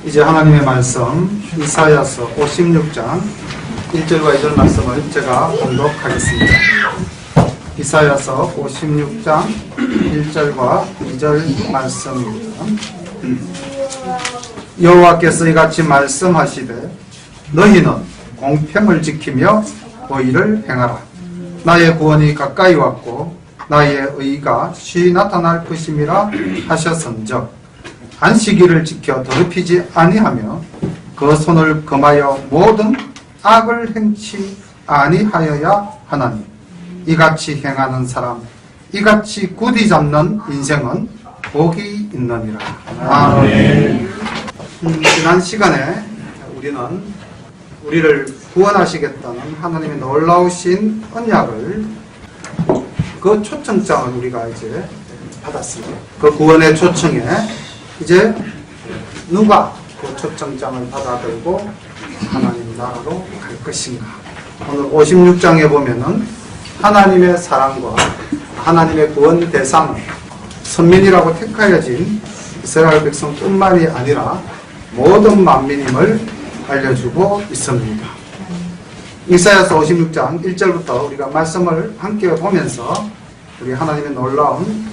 이제 하나님의 말씀 이사야서 56장 1절과 2절 말씀을 제가 봉독하겠습니다. 이사야서 56장 1절과 2절 말씀입니다. 여호와께서 이같이 말씀하시되 너희는 공평을 지키며 의를 행하라. 나의 구원이 가까이 왔고 나의 의가 쉬이 나타날 것임이라 하셨은즉 안식일을 지켜 더럽히지 아니하며 그 손을 금하여 모든 악을 행치 아니하여야 하나니 이같이 행하는 사람 이같이 굳이 잡는 인생은 복이 있느니라. 아멘. 지난 시간에 우리는 우리를 구원하시겠다는 하나님의 놀라우신 언약을 그 초청장을 우리가 이제 받았습니다. 그 구원의 초청에 이제 누가 그 초청장을 받아들고 하나님 나라로 갈 것인가. 오늘 56장에 보면은 하나님의 사랑과 하나님의 구원 대상은 선민이라고 택하여진 이스라엘 백성뿐만이 아니라 모든 만민임을 알려주고 있습니다. 이사야서 56장 1절부터 우리가 말씀을 함께 보면서 우리 하나님의 놀라운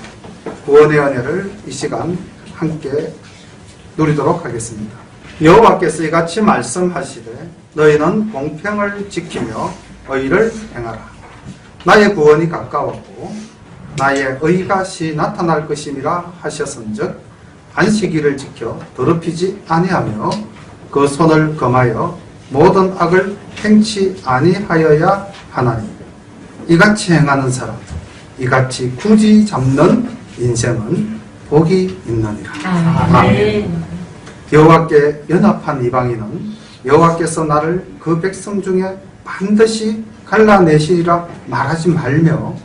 구원의 은혜를 이 시간 함께 누리도록 하겠습니다. 여호와께서 이같이 말씀하시되 너희는 공평을 지키며 의를 행하라. 나의 구원이 가까웠고 나의 의가 시 나타날 것임이라 하셨은즉 안식일을 지켜 더럽히지 아니하며 그 손을 금하여 모든 악을 행치 아니하여야 하나니 이같이 행하는 사람 이같이 굳이 잡는 인생은 복이 있느니라. 아멘. 여호와께 연합한 이방인은 여호와께서 나를 그 백성 중에 반드시 갈라내시리라 말하지 말며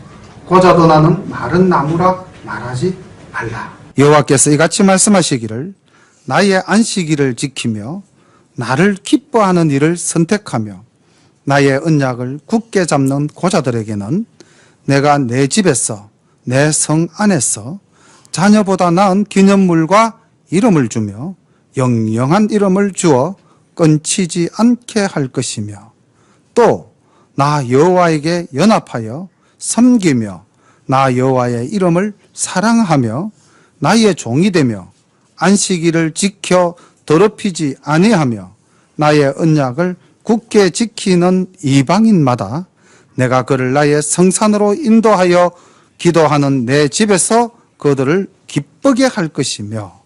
고자도 나는 마른 나무라 말하지 말라. 여호와께서 이같이 말씀하시기를 나의 안식일을 지키며 나를 기뻐하는 일을 선택하며 나의 언약을 굳게 잡는 고자들에게는 내가 내 집에서 내 성 안에서 자녀보다 나은 기념물과 이름을 주며 영영한 이름을 주어 끊치지 않게 할 것이며 또 나 여호와에게 연합하여 섬기며 나 여호와의 이름을 사랑하며 나의 종이 되며 안식일을 지켜 더럽히지 아니하며 나의 언약을 굳게 지키는 이방인마다 내가 그를 나의 성산으로 인도하여 기도하는 내 집에서 그들을 기쁘게 할 것이며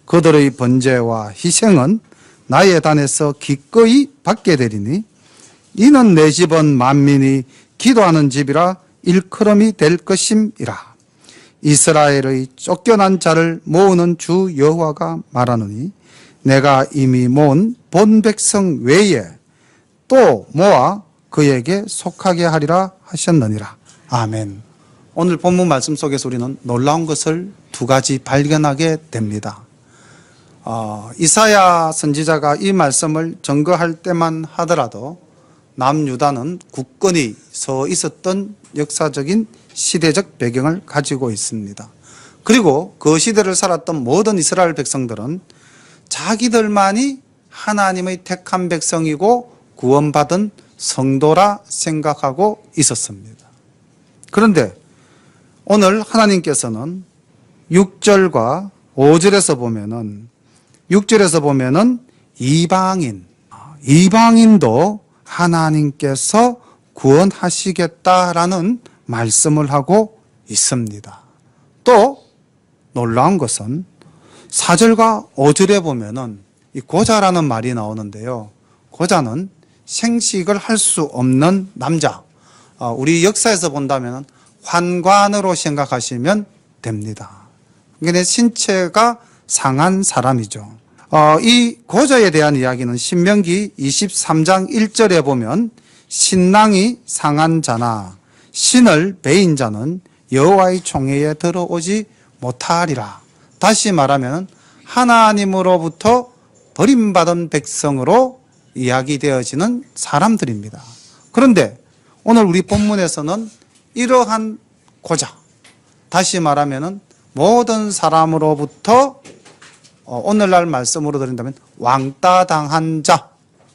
그들의 번제와 희생은 나의 단에서 기꺼이 받게 되리니 이는 내 집은 만민이 기도하는 집이라 일컬음이 될 것임이라. 이스라엘의 쫓겨난 자를 모으는 주 여호와가 말하노니 내가 이미 모은 본 백성 외에 또 모아 그에게 속하게 하리라 하셨느니라. 아멘. 오늘 본문 말씀 속에서 우리는 놀라운 것을 두 가지 발견하게 됩니다. 이사야 선지자가 이 말씀을 전거할 때만 하더라도 남유다는 굳건히 서 있었던 역사적인 시대적 배경을 가지고 있습니다. 그리고 그 시대를 살았던 모든 이스라엘 백성들은 자기들만이 하나님의 택한 백성이고 구원받은 성도라 생각하고 있었습니다. 그런데 오늘 하나님께서는 6절과 5절에서 보면은 6절에서 보면은 이방인도 하나님께서 구원하시겠다라는 말씀을 하고 있습니다. 또 놀라운 것은 4절과 5절에 보면은 이 고자라는 말이 나오는데요. 고자는 생식을 할 수 없는 남자. 우리 역사에서 본다면 환관으로 생각하시면 됩니다. 그러니까 신체가 상한 사람이죠. 이 고자에 대한 이야기는 신명기 23장 1절에 보면 신랑이 상한 자나 신을 베인 자는 여호와의 총회에 들어오지 못하리라. 다시 말하면 하나님으로부터 버림받은 백성으로 이야기되어지는 사람들입니다. 그런데 오늘 우리 본문에서는 이러한 고자, 다시 말하면 모든 사람으로부터 오늘날 말씀으로 드린다면 왕따 당한 자,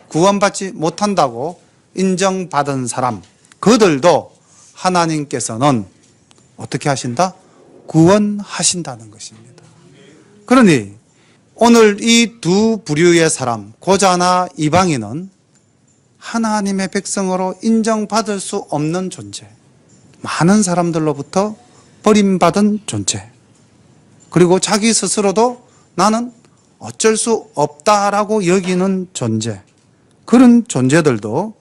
구원받지 못한다고 인정받은 사람, 그들도 하나님께서는 어떻게 하신다? 구원하신다는 것입니다. 그러니 오늘 이 두 부류의 사람, 고자나 이방인은 하나님의 백성으로 인정받을 수 없는 존재, 많은 사람들로부터 버림받은 존재, 그리고 자기 스스로도 나는 어쩔 수 없다라고 여기는 존재, 그런 존재들도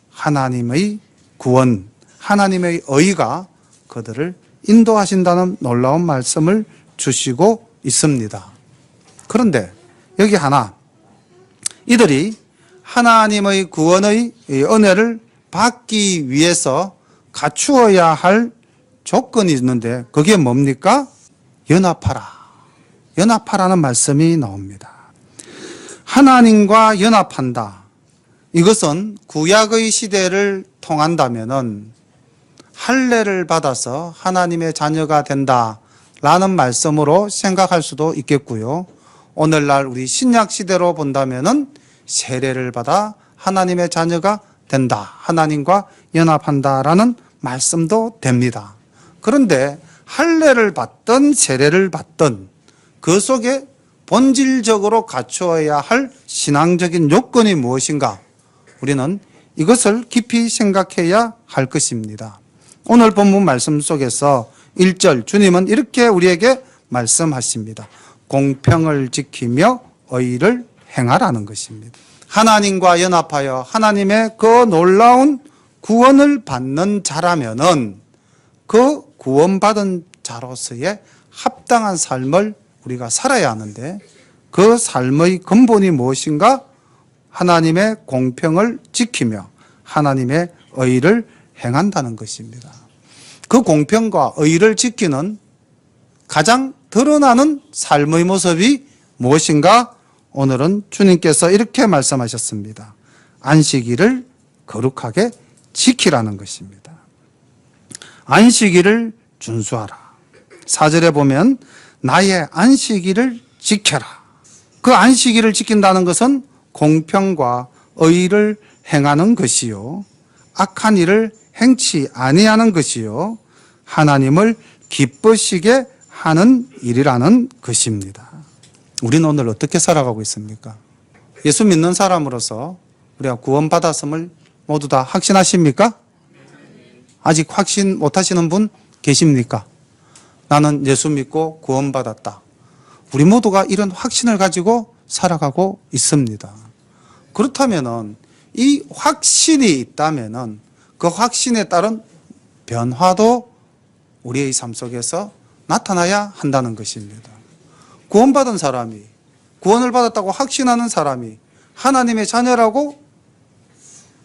하나님의 구원, 하나님의 의가 그들을 인도하신다는 놀라운 말씀을 주시고 있습니다. 그런데 여기 하나, 이들이 하나님의 구원의 은혜를 받기 위해서 갖추어야 할 조건이 있는데 그게 뭡니까? 연합하라. 연합하라는 말씀이 나옵니다. 하나님과 연합한다. 이것은 구약의 시대를 통한다면은 할례를 받아서 하나님의 자녀가 된다라는 말씀으로 생각할 수도 있겠고요. 오늘날 우리 신약 시대로 본다면은 세례를 받아 하나님의 자녀가 된다. 하나님과 연합한다라는 말씀도 됩니다. 그런데 할례를 받든 세례를 받든 그 속에 본질적으로 갖추어야 할 신앙적인 요건이 무엇인가? 우리는 이것을 깊이 생각해야 할 것입니다. 오늘 본문 말씀 속에서 1절 주님은 이렇게 우리에게 말씀하십니다. 공평을 지키며 의를 행하라는 것입니다. 하나님과 연합하여 하나님의 그 놀라운 구원을 받는 자라면은 그 구원받은 자로서의 합당한 삶을 우리가 살아야 하는데 그 삶의 근본이 무엇인가? 하나님의 공평을 지키며 하나님의 의를 행한다는 것입니다. 그 공평과 의를 지키는 가장 드러나는 삶의 모습이 무엇인가? 오늘은 주님께서 이렇게 말씀하셨습니다. 안식일을 거룩하게 지키라는 것입니다. 안식일을 준수하라. 4절에 보면 나의 안식일을 지켜라. 그 안식일을 지킨다는 것은 공평과 의를 행하는 것이요, 악한 일을 행치 아니하는 것이요, 하나님을 기쁘시게 하는 일이라는 것입니다. 우리는 오늘 어떻게 살아가고 있습니까? 예수 믿는 사람으로서 우리가 구원받았음을 모두 다 확신하십니까? 아직 확신 못하시는 분 계십니까? 나는 예수 믿고 구원받았다. 우리 모두가 이런 확신을 가지고 살아가고 있습니다. 그렇다면은 이 확신이 있다면은 그 확신에 따른 변화도 우리의 삶 속에서 나타나야 한다는 것입니다. 구원받은 사람이, 구원을 받았다고 확신하는 사람이, 하나님의 자녀라고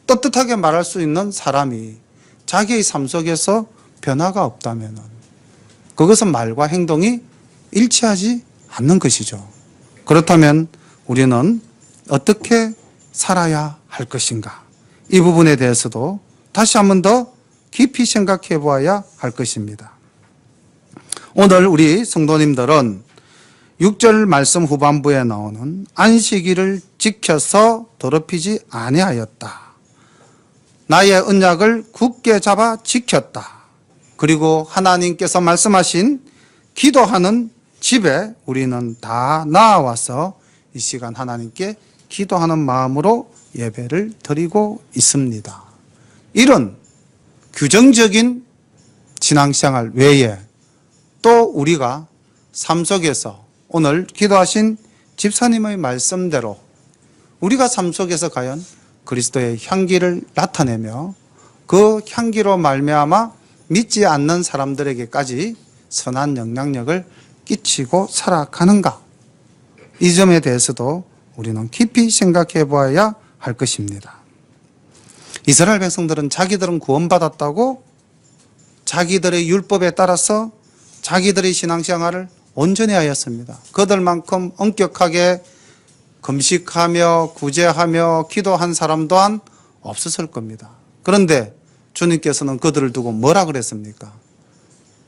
떳떳하게 말할 수 있는 사람이 자기의 삶 속에서 변화가 없다면은 그것은 말과 행동이 일치하지 않는 것이죠. 그렇다면 우리는 어떻게 살아야 할 것인가? 이 부분에 대해서도 다시 한 번 더 깊이 생각해 보아야 할 것입니다. 오늘 우리 성도님들은 6절 말씀 후반부에 나오는 안식일을 지켜서 더럽히지 아니하였다. 나의 언약을 굳게 잡아 지켰다. 그리고 하나님께서 말씀하신 기도하는 집에 우리는 다 나와서 이 시간 하나님께 기도하는 마음으로 예배를 드리고 있습니다. 이런 규정적인 신앙생활 외에 또 우리가 삶 속에서 오늘 기도하신 집사님의 말씀대로 우리가 삶 속에서 과연 그리스도의 향기를 나타내며 그 향기로 말미암아 믿지 않는 사람들에게까지 선한 영향력을 끼치고 살아가는가? 이 점에 대해서도 우리는 깊이 생각해 보아야 할 것입니다. 이스라엘 백성들은 자기들은 구원받았다고 자기들의 율법에 따라서 자기들의 신앙생활을 온전히 하였습니다. 그들만큼 엄격하게 금식하며 구제하며 기도한 사람 또한 없었을 겁니다. 그런데 주님께서는 그들을 두고 뭐라 그랬습니까?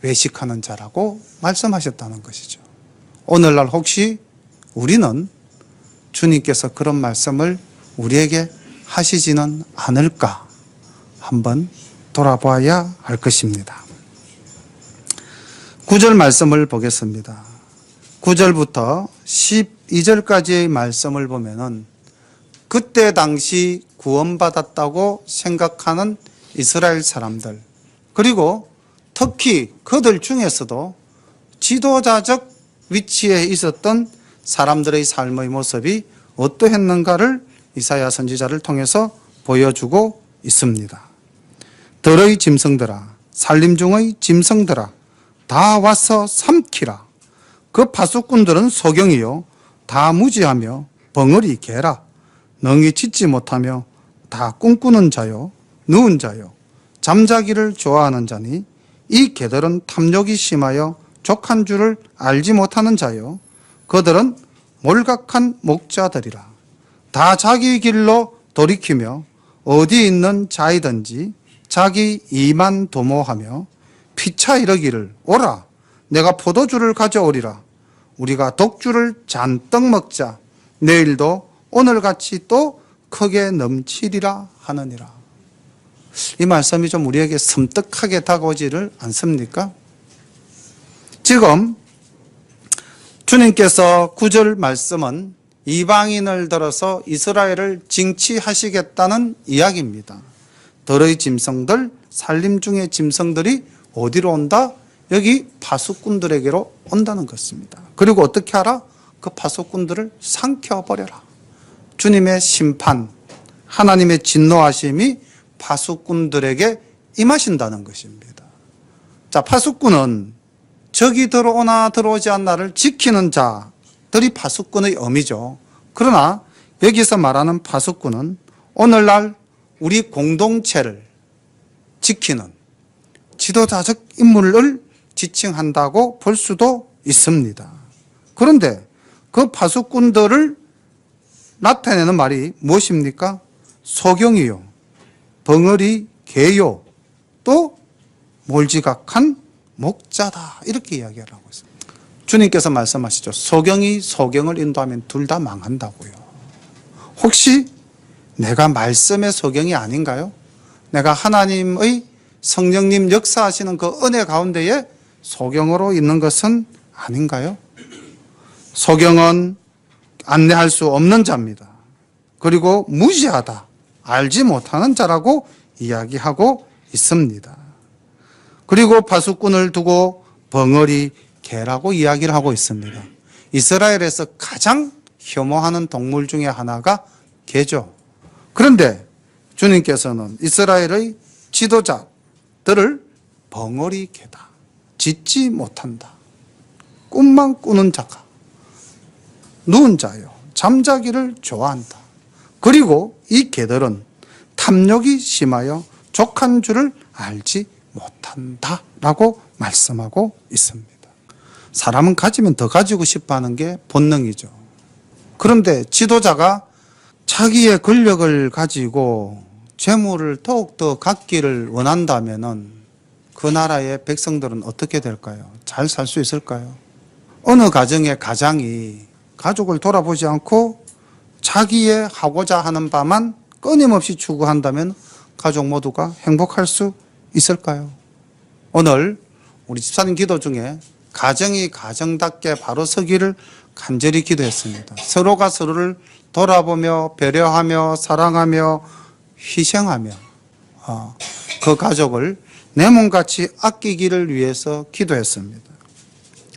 외식하는 자라고 말씀하셨다는 것이죠. 오늘날 혹시 우리는 주님께서 그런 말씀을 우리에게 하시지는 않을까 한번 돌아봐야 할 것입니다. 9절 말씀을 보겠습니다. 9절부터 12절까지의 말씀을 보면은 그때 당시 구원받았다고 생각하는 이스라엘 사람들, 그리고 특히 그들 중에서도 지도자적 위치에 있었던 사람들의 삶의 모습이 어떠했는가를 이사야 선지자를 통해서 보여주고 있습니다. 들의 짐승들아, 산림 중의 짐승들아, 다 와서 삼키라. 그 파수꾼들은 소경이요, 다 무지하며 벙어리 개라. 능히 짖지 못하며 다 꿈꾸는 자요, 누운 자요, 잠자기를 좋아하는 자니 이 개들은 탐욕이 심하여 족한 줄을 알지 못하는 자요, 그들은 몰각한 목자들이라. 다 자기 길로 돌이키며 어디 있는 자이든지 자기 이만 도모하며 피차 이르기를 오라, 내가 포도주를 가져오리라. 우리가 독주를 잔뜩 먹자. 내일도 오늘같이 또 크게 넘치리라 하느니라. 이 말씀이 좀 우리에게 섬뜩하게 다가오지를 않습니까? 지금 주님께서 9절 말씀은 이방인을 들어서 이스라엘을 징치하시겠다는 이야기입니다. 들의 짐승들, 산림 중의 짐승들이 어디로 온다? 여기 파수꾼들에게로 온다는 것입니다. 그리고 어떻게 하라? 그 파수꾼들을 삼켜버려라. 주님의 심판, 하나님의 진노하심이 파수꾼들에게 임하신다는 것입니다. 자, 파수꾼은 적이 들어오나 들어오지 않나를 지키는 자들이 파수꾼의 의미죠. 그러나 여기서 말하는 파수꾼은 오늘날 우리 공동체를 지키는 지도자적 인물을 지칭한다고 볼 수도 있습니다. 그런데 그 파수꾼들을 나타내는 말이 무엇입니까? 소경이요, 벙어리 개요, 또 몰지각한 목자다, 이렇게 이야기를 하고 있습니다. 주님께서 말씀하시죠. 소경이 소경을 인도하면 둘 다 망한다고요. 혹시 내가 말씀의 소경이 아닌가요? 내가 하나님의 성령님 역사하시는 그 은혜 가운데에 소경으로 있는 것은 아닌가요? 소경은 안내할 수 없는 자입니다. 그리고 무지하다, 알지 못하는 자라고 이야기하고 있습니다. 그리고 파수꾼을 두고 벙어리 개라고 이야기를 하고 있습니다. 이스라엘에서 가장 혐오하는 동물 중에 하나가 개죠. 그런데 주님께서는 이스라엘의 지도자들을 벙어리 개다, 짖지 못한다, 꿈만 꾸는 자가, 누운 자요, 잠자기를 좋아한다. 그리고 이 개들은 탐욕이 심하여 족한 줄을 알지 못한다 라고 말씀하고 있습니다. 사람은 가지면 더 가지고 싶어 하는 게 본능이죠. 그런데 지도자가 자기의 권력을 가지고 재물을 더욱더 갖기를 원한다면은 그 나라의 백성들은 어떻게 될까요? 잘 살 수 있을까요? 어느 가정의 가장이 가족을 돌아보지 않고 자기의 하고자 하는 바만 끊임없이 추구한다면 가족 모두가 행복할 수 있을까요? 오늘 우리 집사님 기도 중에 가정이 가정답게 바로 서기를 간절히 기도했습니다. 서로가 서로를 돌아보며 배려하며 사랑하며 희생하며 그 가족을 내 몸같이 아끼기를 위해서 기도했습니다.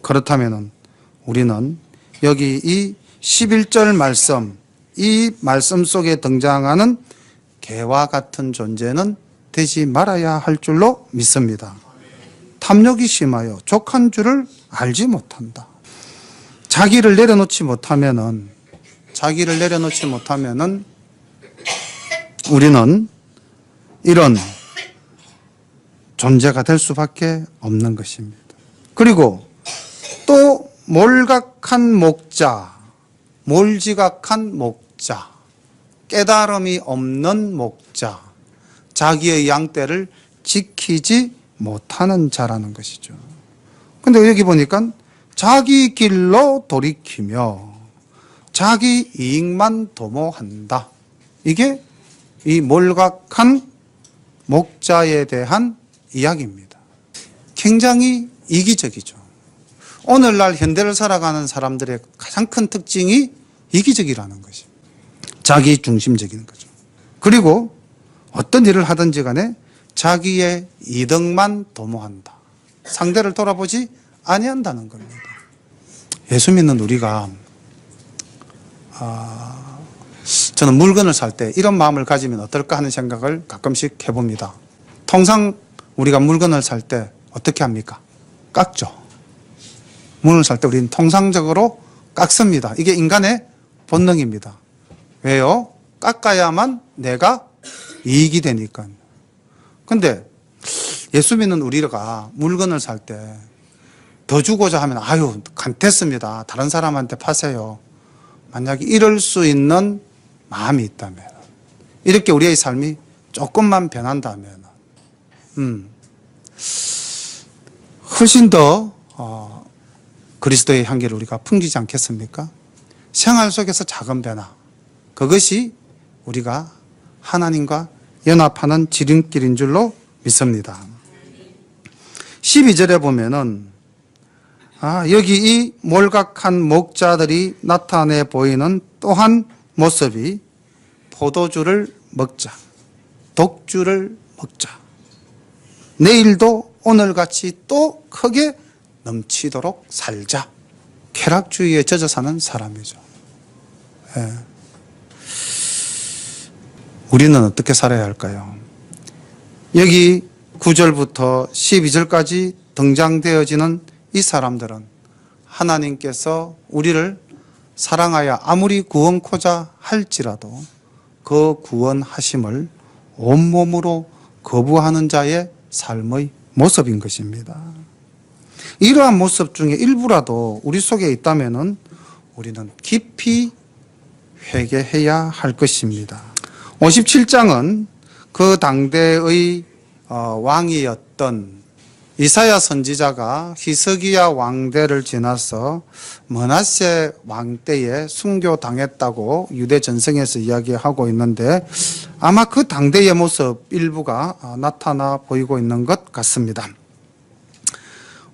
그렇다면 우리는 여기 이 11절 말씀, 이 말씀 속에 등장하는 개와 같은 존재는 되지 말아야 할 줄로 믿습니다. 탐욕이 심하여 족한 줄을 알지 못한다. 자기를 내려놓지 못하면은 우리는 이런 존재가 될 수밖에 없는 것입니다. 그리고 또 몰각한 목자, 몰지각한 목자, 깨달음이 없는 목자, 자기의 양떼를 지키지 못하는 자라는 것이죠. 근데 여기 보니까 자기 길로 돌이키며 자기 이익만 도모한다. 이게 이 몰각한 목자에 대한 이야기입니다. 굉장히 이기적이죠. 오늘날 현대를 살아가는 사람들의 가장 큰 특징이 이기적이라는 것입니다. 자기 중심적인 거죠. 그리고 어떤 일을 하든지 간에 자기의 이득만 도모한다. 상대를 돌아보지 아니한다는 겁니다. 예수 믿는 우리가 저는 물건을 살 때 이런 마음을 가지면 어떨까 하는 생각을 가끔씩 해봅니다. 통상 우리가 물건을 살 때 어떻게 합니까? 깎죠. 물건을 살 때 우리는 통상적으로 깎습니다. 이게 인간의 본능입니다. 왜요? 깎아야만 내가 이익이 되니까요. 근데 예수 믿는 우리가 물건을 살 때 더 주고자 하면 아유 간택습니다. 다른 사람한테 파세요. 만약에 이럴 수 있는 마음이 있다면, 이렇게 우리의 삶이 조금만 변한다면 훨씬 더 그리스도의 향기를 우리가 풍기지 않겠습니까? 생활 속에서 작은 변화, 그것이 우리가 하나님과 연합하는 지름길인 줄로 믿습니다. 12절에 보면은 여기 이 몰각한 목자들이 나타내 보이는 또한 모습이 포도주를 먹자, 독주를 먹자, 내일도 오늘같이 또 크게 넘치도록 살자. 쾌락주의에 젖어 사는 사람이죠. 예. 우리는 어떻게 살아야 할까요? 여기 9절부터 12절까지 등장되어지는 이 사람들은 하나님께서 우리를 사랑하여 아무리 구원코자 할지라도 그 구원하심을 온몸으로 거부하는 자의 삶의 모습인 것입니다. 이러한 모습 중에 일부라도 우리 속에 있다면 우리는 깊이 회개해야 할 것입니다. 57장은 그 당대의 왕이었던 이사야 선지자가 히스기야 왕대를 지나서 므낫세 왕 때에 순교당했다고 유대 전성에서 이야기하고 있는데, 아마 그 당대의 모습 일부가 나타나 보이고 있는 것 같습니다.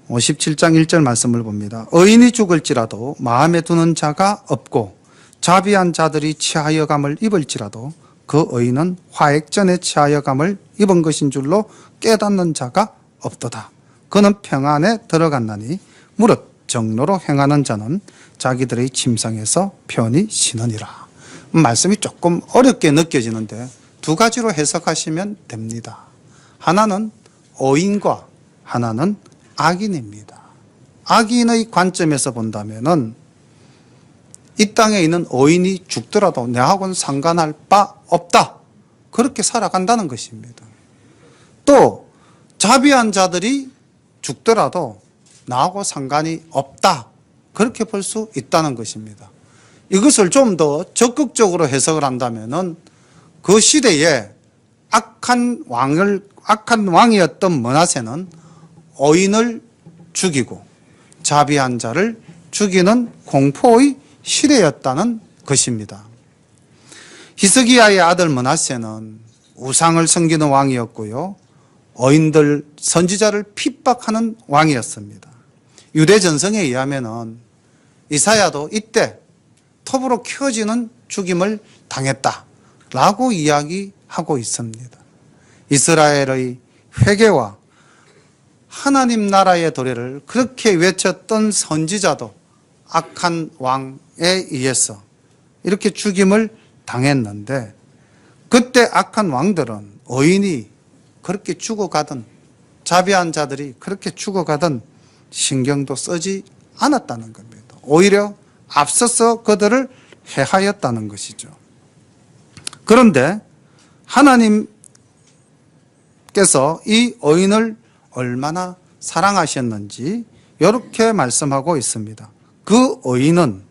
57장 1절 말씀을 봅니다. 의인이 죽을지라도 마음에 두는 자가 없고 자비한 자들이 치하여감을 입을지라도 그 의인은 화액전에 치하여감을 입은 것인 줄로 깨닫는 자가 없도다. 그는 평안에 들어갔나니 무릇 정로로 행하는 자는 자기들의 침상에서 편히 쉬느니라. 말씀이 조금 어렵게 느껴지는데 두 가지로 해석하시면 됩니다. 하나는 의인과 하나는 악인입니다. 악인의 관점에서 본다면은 이 땅에 있는 의인이 죽더라도 내하고는 상관할 바 없다. 그렇게 살아간다는 것입니다. 또 자비한 자들이 죽더라도 나하고 상관이 없다. 그렇게 볼 수 있다는 것입니다. 이것을 좀 더 적극적으로 해석을 한다면은 그 시대에 악한 왕이었던 므낫세는 의인을 죽이고 자비한 자를 죽이는 공포의 시대였다는 것입니다. 히스기야의 아들 므낫세는 우상을 섬기는 왕이었고요, 의인들 선지자를 핍박하는 왕이었습니다. 유대 전성에 의하면은 이사야도 이때 톱으로 켜지는 죽임을 당했다라고 이야기하고 있습니다. 이스라엘의 회개와 하나님 나라의 도래를 그렇게 외쳤던 선지자도 악한 왕에 의해서 이렇게 죽임을 당했는데, 그때 악한 왕들은 의인이 그렇게 죽어가든 자비한 자들이 그렇게 죽어가든 신경도 쓰지 않았다는 겁니다. 오히려 앞서서 그들을 해하였다는 것이죠. 그런데 하나님께서 이 의인을 얼마나 사랑하셨는지 이렇게 말씀하고 있습니다. 그 의인은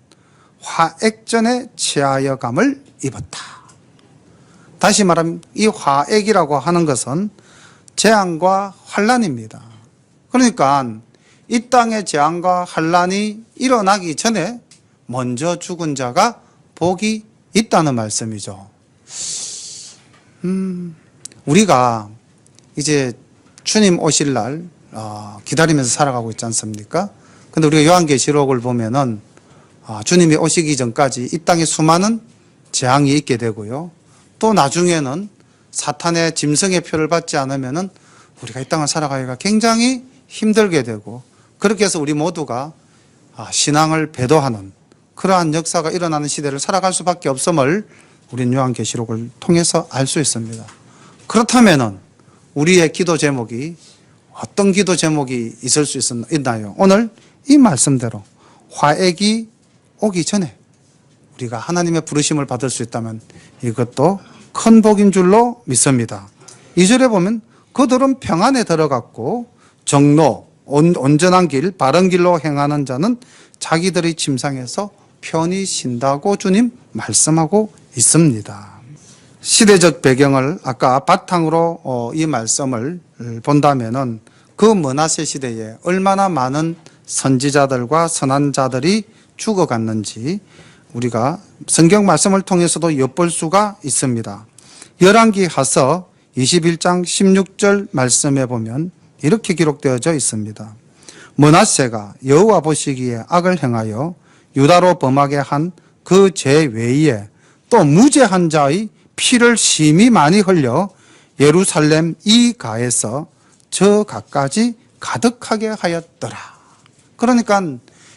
화액전에 치하여감을 입었다. 다시 말하면 이 화액이라고 하는 것은 재앙과 환난입니다. 그러니까 이 땅의 재앙과 환난이 일어나기 전에 먼저 죽은 자가 복이 있다는 말씀이죠. 우리가 이제 주님 오실 날 기다리면서 살아가고 있지 않습니까? 근데 우리가 요한계시록을 보면은 주님이 오시기 전까지 이 땅에 수많은 재앙이 있게 되고요. 또 나중에는 사탄의 짐승의 표를 받지 않으면은 우리가 이 땅을 살아가기가 굉장히 힘들게 되고, 그렇게 해서 우리 모두가 신앙을 배도하는 그러한 역사가 일어나는 시대를 살아갈 수밖에 없음을 우리는 요한계시록을 통해서 알 수 있습니다. 그렇다면은 우리의 기도 제목이 어떤 기도 제목이 있을 수 있나요? 오늘 이 말씀대로 화액이 오기 전에 우리가 하나님의 부르심을 받을 수 있다면 이것도 큰 복인 줄로 믿습니다. 2절에 보면 그들은 평안에 들어갔고 정로, 온전한 길, 바른 길로 행하는 자는 자기들의 침상에서 편히 쉰다고 주님 말씀하고 있습니다. 시대적 배경을 아까 바탕으로 이 말씀을 본다면은 그 므낫세 시대에 얼마나 많은 선지자들과 선한 자들이 죽어갔는지 우리가 성경 말씀을 통해서도 엿볼 수가 있습니다. 열왕기 하서 21장 16절 말씀에 보면 이렇게 기록되어져 있습니다. 므낫세가 여호와 보시기에 악을 행하여 유다로 범하게 한 그 죄 외에 또 무죄한 자의 피를 심히 많이 흘려 예루살렘 이 가에서 저 가까지 가득하게 하였더라. 그러니까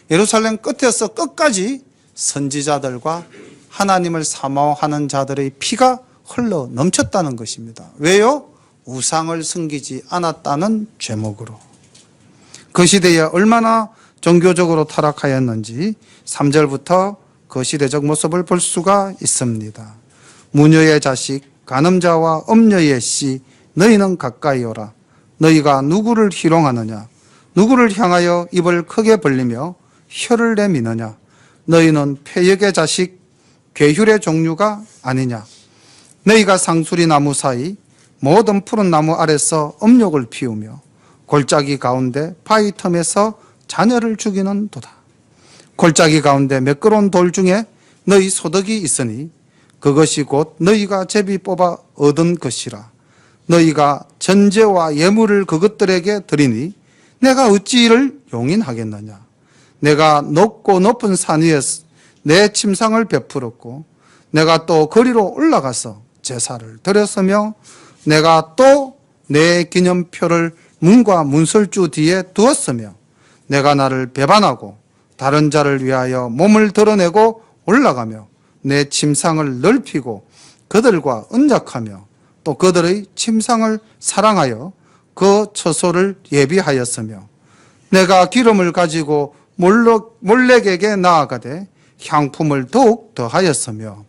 예루살렘 끝에서 끝까지 선지자들과 하나님을 사모하는 자들의 피가 흘러 넘쳤다는 것입니다. 왜요? 우상을 섬기지 않았다는 죄목으로. 그 시대에 얼마나 종교적으로 타락하였는지 3절부터 그 시대적 모습을 볼 수가 있습니다. 무녀의 자식, 간음자와 음녀의 씨, 너희는 가까이 오라. 너희가 누구를 희롱하느냐? 누구를 향하여 입을 크게 벌리며 혀를 내미느냐? 너희는 폐역의 자식, 괴휼의 종류가 아니냐? 너희가 상수리 나무 사이 모든 푸른 나무 아래서 음욕을 피우며 골짜기 가운데 바위 틈에서 자녀를 죽이는 도다. 골짜기 가운데 매끄러운 돌 중에 너희 소득이 있으니 그것이 곧 너희가 제비 뽑아 얻은 것이라. 너희가 전제와 예물을 그것들에게 드리니 내가 어찌 이를 용인하겠느냐? 내가 높고 높은 산 위에 내 침상을 베풀었고 내가 또 거리로 올라가서 제사를 드렸으며 내가 또 내 기념표를 문과 문설주 뒤에 두었으며 내가 나를 배반하고 다른 자를 위하여 몸을 드러내고 올라가며 내 침상을 넓히고 그들과 언약하며 또 그들의 침상을 사랑하여 그 처소를 예비하였으며 내가 기름을 가지고 몰렉에게 나아가되 향품을 더욱 더하였으며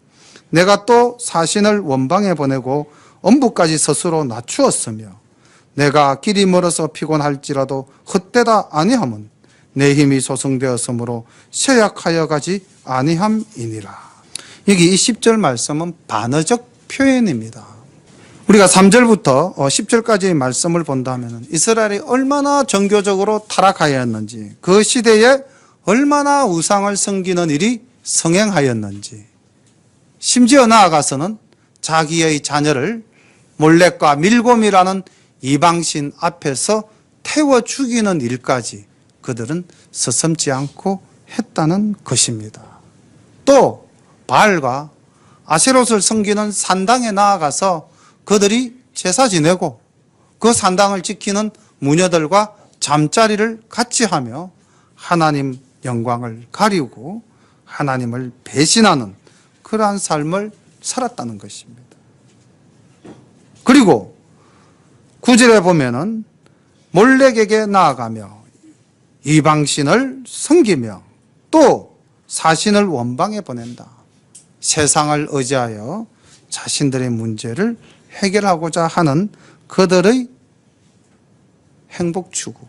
내가 또 사신을 원방에 보내고 엄부까지 스스로 낮추었으며 내가 길이 멀어서 피곤할지라도 헛되다 아니함은 내 힘이 소성되었으므로 쇠약하여 가지 아니함이니라. 여기 이 10절 말씀은 반어적 표현입니다. 우리가 3절부터 10절까지의 말씀을 본다면 이스라엘이 얼마나 종교적으로 타락하였는지, 그 시대에 얼마나 우상을 섬기는 일이 성행하였는지, 심지어 나아가서는 자기의 자녀를 몰렉과 밀곰이라는 이방신 앞에서 태워 죽이는 일까지 그들은 서슴지 않고 했다는 것입니다. 또 바알과 아세롯을 섬기는 산당에 나아가서 그들이 제사 지내고 그 산당을 지키는 무녀들과 잠자리를 같이 하며 하나님 영광을 가리우고 하나님을 배신하는 그러한 삶을 살았다는 것입니다. 그리고 9절에 보면은 몰렉에게 나아가며 이방신을 섬기며 또 사신을 원방에 보낸다. 세상을 의지하여 자신들의 문제를 해결하고자 하는 그들의 행복 추구.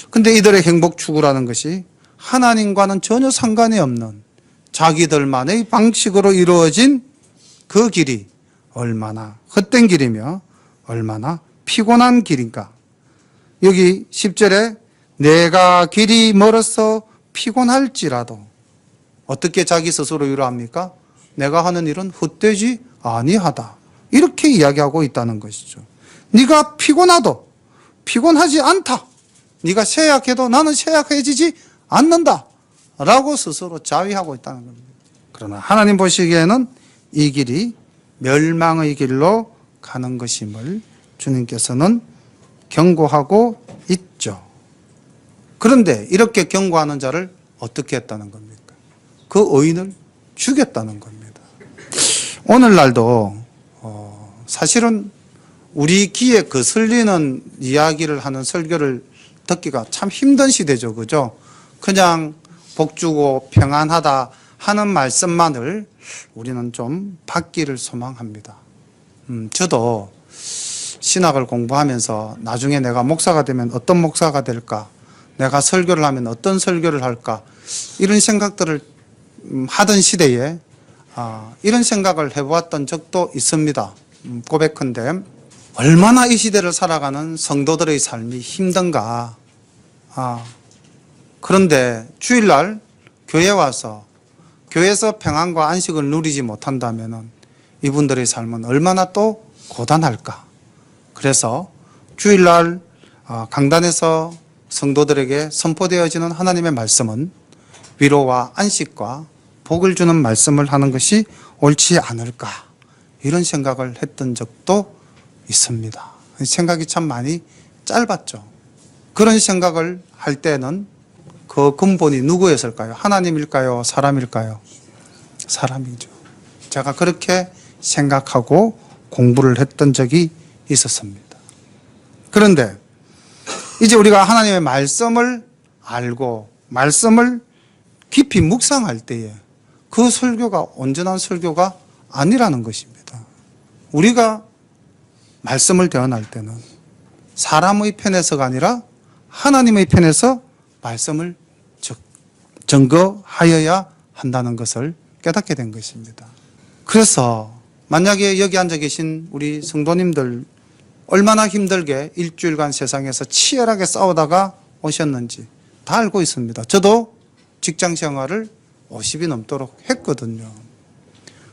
근데 이들의 행복 추구라는 것이 하나님과는 전혀 상관이 없는 자기들만의 방식으로 이루어진 그 길이 얼마나 헛된 길이며 얼마나 피곤한 길인가. 여기 10절에 내가 길이 멀어서 피곤할지라도 어떻게 자기 스스로 위로합니까? 내가 하는 일은 헛되지 아니하다. 이렇게 이야기하고 있다는 것이죠. 네가 피곤하도 피곤하지 않다. 네가 쇠약해도 나는 쇠약해지지 않는다. 라고 스스로 자위하고 있다는 겁니다. 그러나 하나님 보시기에는 이 길이 멸망의 길로 가는 것임을 주님께서는 경고하고 있죠. 그런데 이렇게 경고하는 자를 어떻게 했다는 겁니까? 그 의인을 죽였다는 겁니다. 오늘날도 사실은 우리 귀에 거슬리는 이야기를 하는 설교를 듣기가 참 힘든 시대죠. 그죠? 그냥 복 주고 평안하다 하는 말씀만을 우리는 좀 받기를 소망합니다. 저도 신학을 공부하면서 나중에 내가 목사가 되면 어떤 목사가 될까? 내가 설교를 하면 어떤 설교를 할까? 이런 생각들을 하던 시대에 이런 생각을 해보았던 적도 있습니다. 고백컨대 얼마나 이 시대를 살아가는 성도들의 삶이 힘든가. 그런데 주일날 교회에 와서 교회에서 평안과 안식을 누리지 못한다면 이분들의 삶은 얼마나 또 고단할까. 그래서 주일날 강단에서 성도들에게 선포되어지는 하나님의 말씀은 위로와 안식과 복을 주는 말씀을 하는 것이 옳지 않을까. 이런 생각을 했던 적도 있습니다. 생각이 참 많이 짧았죠. 그런 생각을 할 때는 그 근본이 누구였을까요? 하나님일까요? 사람일까요? 사람이죠. 제가 그렇게 생각하고 공부를 했던 적이 있었습니다. 그런데 이제 우리가 하나님의 말씀을 알고 말씀을 깊이 묵상할 때에 그 설교가 온전한 설교가 아니라는 것입니다. 우리가 말씀을 대언할 때는 사람의 편에서가 아니라 하나님의 편에서 말씀을 증거하여야 한다는 것을 깨닫게 된 것입니다. 그래서 만약에 여기 앉아 계신 우리 성도님들 얼마나 힘들게 일주일간 세상에서 치열하게 싸우다가 오셨는지 다 알고 있습니다. 저도 직장 생활을 50이 넘도록 했거든요.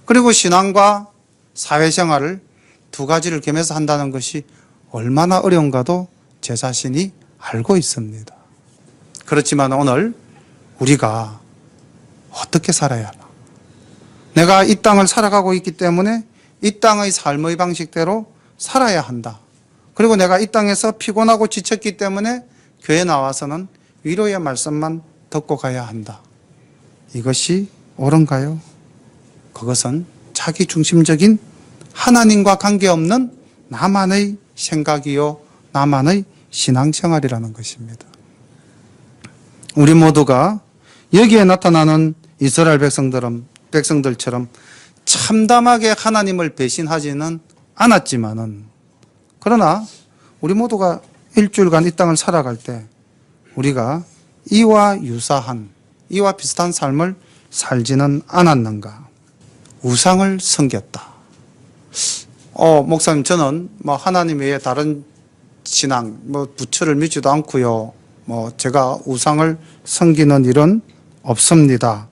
그리고 신앙과 사회생활을 두 가지를 겸해서 한다는 것이 얼마나 어려운가도 제 자신이 알고 있습니다. 그렇지만 오늘 우리가 어떻게 살아야 하나? 내가 이 땅을 살아가고 있기 때문에 이 땅의 삶의 방식대로 살아야 한다. 그리고 내가 이 땅에서 피곤하고 지쳤기 때문에 교회 나와서는 위로의 말씀만 듣고 가야 한다. 이것이 옳은가요? 그것은 자기 중심적인 하나님과 관계없는 나만의 생각이요, 나만의 신앙생활이라는 것입니다. 우리 모두가 여기에 나타나는 이스라엘 백성들처럼 참담하게 하나님을 배신하지는 않았지만은, 그러나 우리 모두가 일주일간 이 땅을 살아갈 때 우리가 이와 유사한, 이와 비슷한 삶을 살지는 않았는가? 우상을 섬겼다. 목사님, 저는 하나님 외에 다른 신앙, 부처를 믿지도 않고요. 제가 우상을 섬기는 일은 없습니다.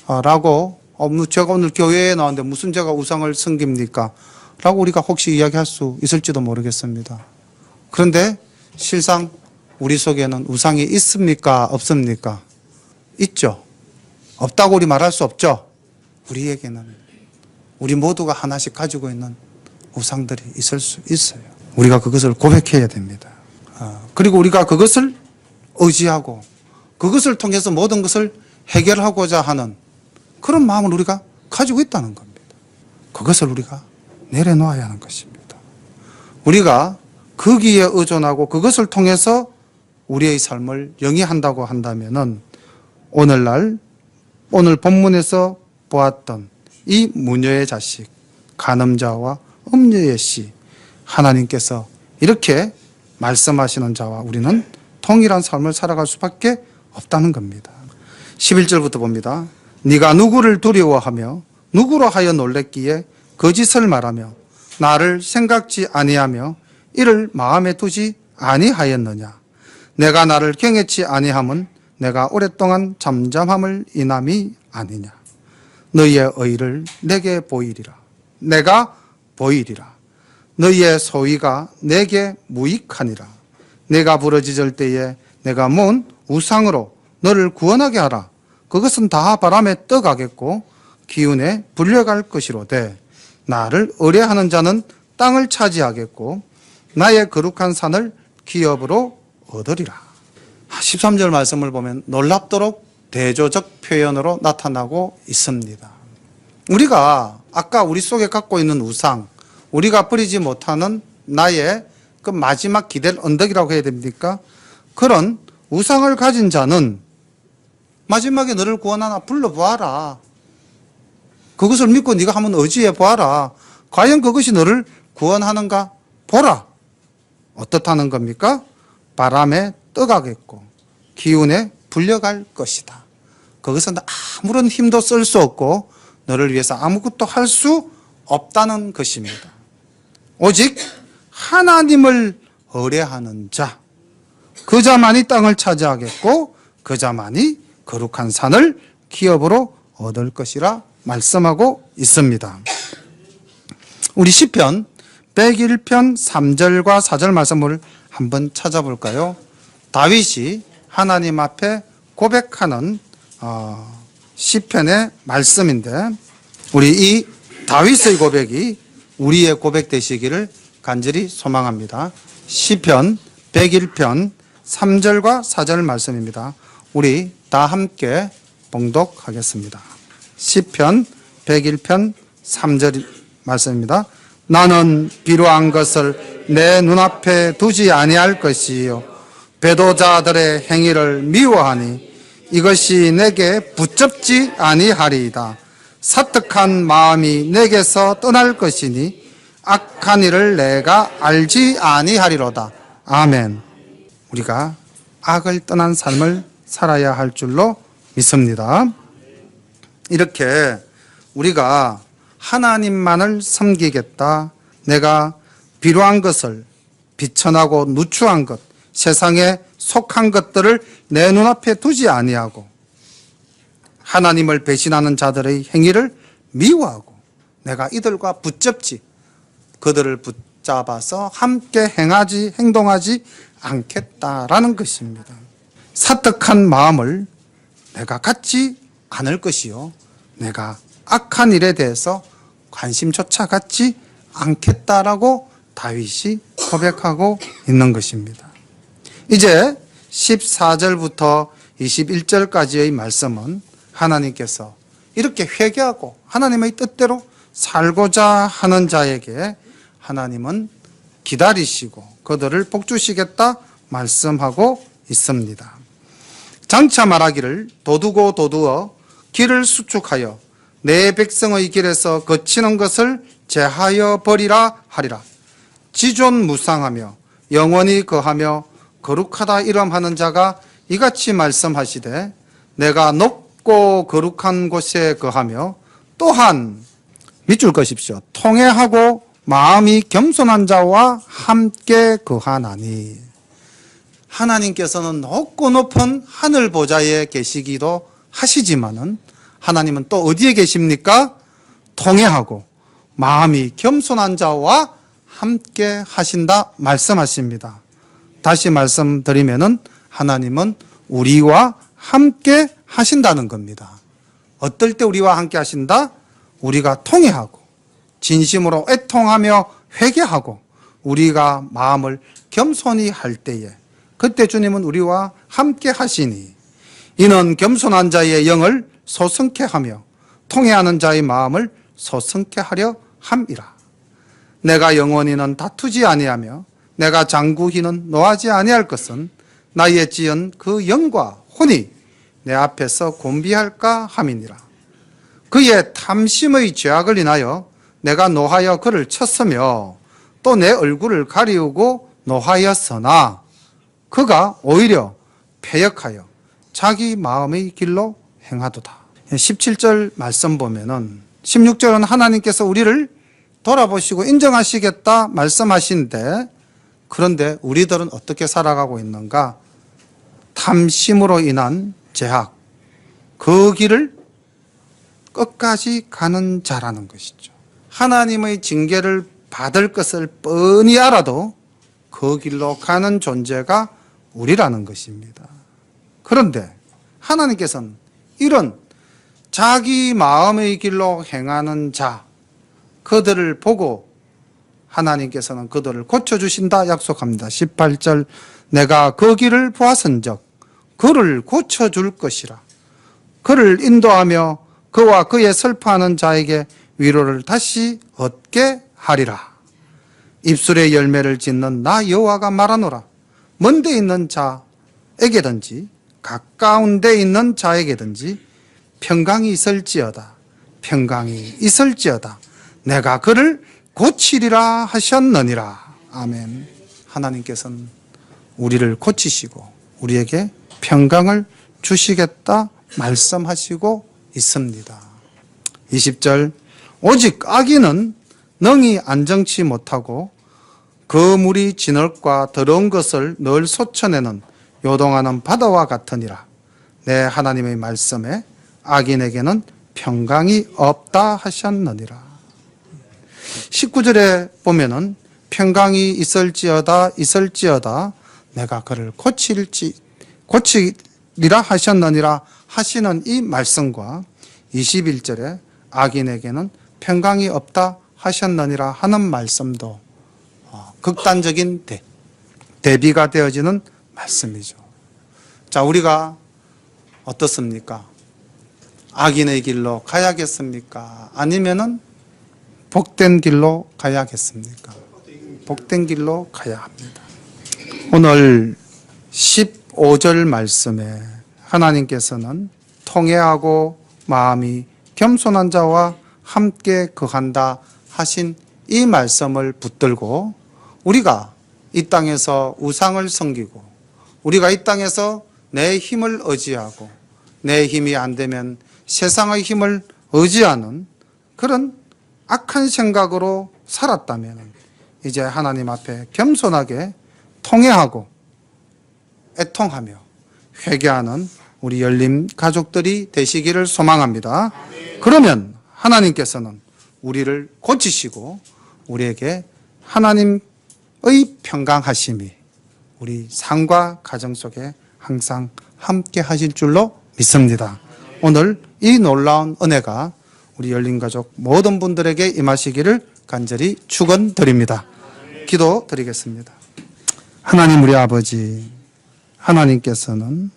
라고, 제가 오늘 교회에 나왔는데 무슨 제가 우상을 섬깁니까? 라고 우리가 혹시 이야기할 수 있을지도 모르겠습니다. 그런데 실상 우리 속에는 우상이 있습니까? 없습니까? 있죠. 없다고 우리 말할 수 없죠. 우리에게는, 우리 모두가 하나씩 가지고 있는 우상들이 있을 수 있어요. 우리가 그것을 고백해야 됩니다. 그리고 우리가 그것을 의지하고 그것을 통해서 모든 것을 해결하고자 하는 그런 마음을 우리가 가지고 있다는 겁니다. 그것을 우리가 내려놓아야 하는 것입니다. 우리가 거기에 의존하고 그것을 통해서 우리의 삶을 영위한다고 한다면은 오늘 본문에서 보았던 이 무녀의 자식, 간음자와 음녀의 씨, 하나님께서 이렇게 말씀하시는 자와 우리는 동일한 삶을 살아갈 수밖에 없다는 겁니다. 11절부터 봅니다. 네가 누구를 두려워하며 누구로 하여 놀랬기에 거짓을 말하며 나를 생각지 아니하며 이를 마음에 두지 아니하였느냐. 내가 나를 경외치 아니함은 내가 오랫동안 잠잠함을 인함이 아니냐. 너희의 의를 내게 보이리라. 내가 보이리라. 너희의 소위가 내게 무익하니라. 내가 부러지질 때에 내가 모은 우상으로 너를 구원하게 하라. 그것은 다 바람에 떠가겠고 기운에 불려갈 것이로되 나를 의뢰하는 자는 땅을 차지하겠고 나의 거룩한 산을 기업으로 얻으리라. 13절 말씀을 보면 놀랍도록 대조적 표현으로 나타나고 있습니다. 우리가 아까 우리 속에 갖고 있는 우상, 우리가 버리지 못하는 나의 그 마지막 기댈 언덕이라고 해야 됩니까? 그런 우상을 가진 자는 마지막에 너를 구원하나 불러보아라. 그것을 믿고 네가 한번 의지해 보아라. 과연 그것이 너를 구원하는가 보라. 어떻다는 겁니까? 바람에 떠가겠고 기운에 불려갈 것이다. 그것은 아무런 힘도 쓸 수 없고 너를 위해서 아무것도 할 수 없다는 것입니다. 오직 하나님을 의뢰하는 자, 그 자만이 땅을 차지하겠고 그 자만이 거룩한 산을 기업으로 얻을 것이라 말씀하고 있습니다. 우리 시편 101편 3절과 4절 말씀을 한번 찾아볼까요? 다윗이 하나님 앞에 고백하는 시편의 말씀인데 우리 이 다윗의 고백이 우리의 고백 되시기를 간절히 소망합니다. 시편 101편 3절과 4절 말씀입니다. 우리 다 함께 봉독하겠습니다. 시편 101편 3절 말씀입니다. 나는 비루한 것을 내 눈앞에 두지 아니할 것이요 배도자들의 행위를 미워하니 이것이 내게 붙잡지 아니하리이다. 사특한 마음이 내게서 떠날 것이니 악한 일을 내가 알지 아니하리로다. 아멘. 우리가 악을 떠난 삶을 살아야 할 줄로 믿습니다. 이렇게 우리가 하나님만을 섬기겠다. 내가 비루한 것을, 비천하고 누추한 것, 세상에 속한 것들을 내 눈앞에 두지 아니하고 하나님을 배신하는 자들의 행위를 미워하고 내가 이들과 붙잡지, 그들을 붙잡아서 함께 행동하지 않겠다라는 것입니다. 사특한 마음을 내가 갖지 않을 것이요 내가 악한 일에 대해서 관심조차 갖지 않겠다라고 다윗이 고백하고 있는 것입니다. 이제 14절부터 21절까지의 말씀은 하나님께서 이렇게 회개하고 하나님의 뜻대로 살고자 하는 자에게 하나님은 기다리시고 그들을 복주시겠다 말씀하고 있습니다. 장차 말하기를 도두고 도두어 길을 수축하여 내 백성의 길에서 거치는 것을 제하여 버리라 하리라. 지존무상하며 영원히 거하며 거룩하다 이름하는 자가 이같이 말씀하시되 내가 높고 거룩한 곳에 거하며 또한 밑줄 그십시오. 통회하고 마음이 겸손한 자와 함께 거하나니. 하나님께서는 높고 높은 하늘 보좌에 계시기도 하시지만은 하나님은 또 어디에 계십니까? 통회하고 마음이 겸손한 자와 함께 하신다 말씀하십니다. 다시 말씀드리면은 하나님은 우리와 함께 하신다는 겁니다. 어떨 때 우리와 함께 하신다? 우리가 통회하고 진심으로 애통하며 회개하고 우리가 마음을 겸손히 할 때에 그때 주님은 우리와 함께 하시니 이는 겸손한 자의 영을 소성케 하며 통회하는 자의 마음을 소성케 하려 함이라. 내가 영원히는 다투지 아니하며 내가 장구히는 노하지 아니할 것은 나의 지은 그 영과 혼이 내 앞에서 곤비할까 함이니라. 그의 탐심의 죄악을 인하여 내가 노하여 그를 쳤으며 또 내 얼굴을 가리우고 노하였으나 그가 오히려 패역하여 자기 마음의 길로 행하도다. 17절 말씀 보면은 16절은 하나님께서 우리를 돌아보시고 인정하시겠다 말씀하신데 그런데 우리들은 어떻게 살아가고 있는가? 탐심으로 인한 죄악, 그 길을 끝까지 가는 자라는 것이죠. 하나님의 징계를 받을 것을 뻔히 알아도 그 길로 가는 존재가 우리라는 것입니다. 그런데 하나님께서는 이런 자기 마음의 길로 행하는 자, 그들을 보고 하나님께서는 그들을 고쳐주신다 약속합니다. 18절, 내가 그 길을 보았은즉 그를 고쳐줄 것이라. 그를 인도하며 그와 그의 슬퍼하는 자에게 위로를 다시 얻게 하리라. 입술의 열매를 짓는 나 여호와가 말하노라. 먼데 있는 자에게든지 가까운 데 있는 자에게든지 평강이 있을지어다. 평강이 있을지어다. 내가 그를 고치리라 하셨느니라. 아멘. 하나님께서는 우리를 고치시고 우리에게 평강을 주시겠다 말씀하시고 있습니다. 20절, 오직 악인은 능히 안정치 못하고 그 물이 진흙과 더러운 것을 늘 솟쳐내는 요동하는 바다와 같으니라. 내 하나님의 말씀에 악인에게는 평강이 없다 하셨느니라. 19절에 보면은 평강이 있을지어다 내가 그를 고치리라 하셨느니라 하시는 이 말씀과 21절에 악인에게는 평강이 없다 하셨느니라 하는 말씀도 극단적인 대비가 되어지는 말씀이죠. 자, 우리가 어떻습니까? 악인의 길로 가야겠습니까? 아니면은 복된 길로 가야겠습니까? 복된 길로 가야 합니다. 오늘 15절 말씀에 하나님께서는 통회하고 마음이 겸손한 자와 함께 거한다 하신 이 말씀을 붙들고 우리가 이 땅에서 우상을 섬기고 우리가 이 땅에서 내 힘을 의지하고 내 힘이 안 되면 세상의 힘을 의지하는 그런 악한 생각으로 살았다면 이제 하나님 앞에 겸손하게 통회하고 애통하며 회개하는 우리 열린 가족들이 되시기를 소망합니다. 그러면 하나님께서는 우리를 고치시고 우리에게 하나님의 평강하심이 우리 삶과 가정 속에 항상 함께 하실 줄로 믿습니다. 오늘 이 놀라운 은혜가 우리 열린 가족 모든 분들에게 임하시기를 간절히 축원드립니다. 기도 드리겠습니다. 하나님 우리 아버지, 하나님께서는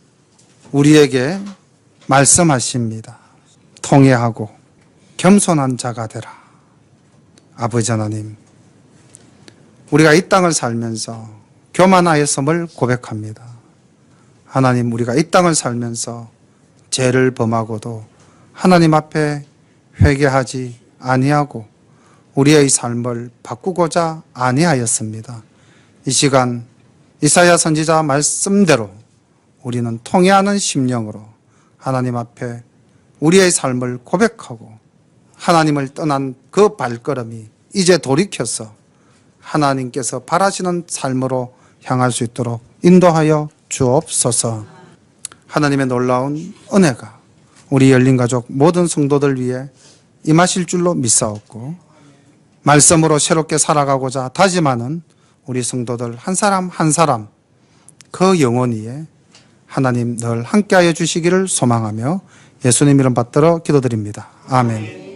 우리에게 말씀하십니다. 통회하고 겸손한 자가 되라. 아버지 하나님, 우리가 이 땅을 살면서 교만하였음을 고백합니다. 하나님, 우리가 이 땅을 살면서 죄를 범하고도 하나님 앞에 회개하지 아니하고 우리의 삶을 바꾸고자 아니하였습니다. 이 시간 이사야 선지자 말씀대로 우리는 통회하는 심령으로 하나님 앞에 우리의 삶을 고백하고 하나님을 떠난 그 발걸음이 이제 돌이켜서 하나님께서 바라시는 삶으로 향할 수 있도록 인도하여 주옵소서. 하나님의 놀라운 은혜가 우리 열린 가족 모든 성도들 위해 임하실 줄로 믿사옵고 말씀으로 새롭게 살아가고자 다짐하는 우리 성도들 한 사람 한 사람 그 영혼 위에 하나님 늘 함께하여 주시기를 소망하며 예수님 이름 받들어 기도드립니다. 아멘.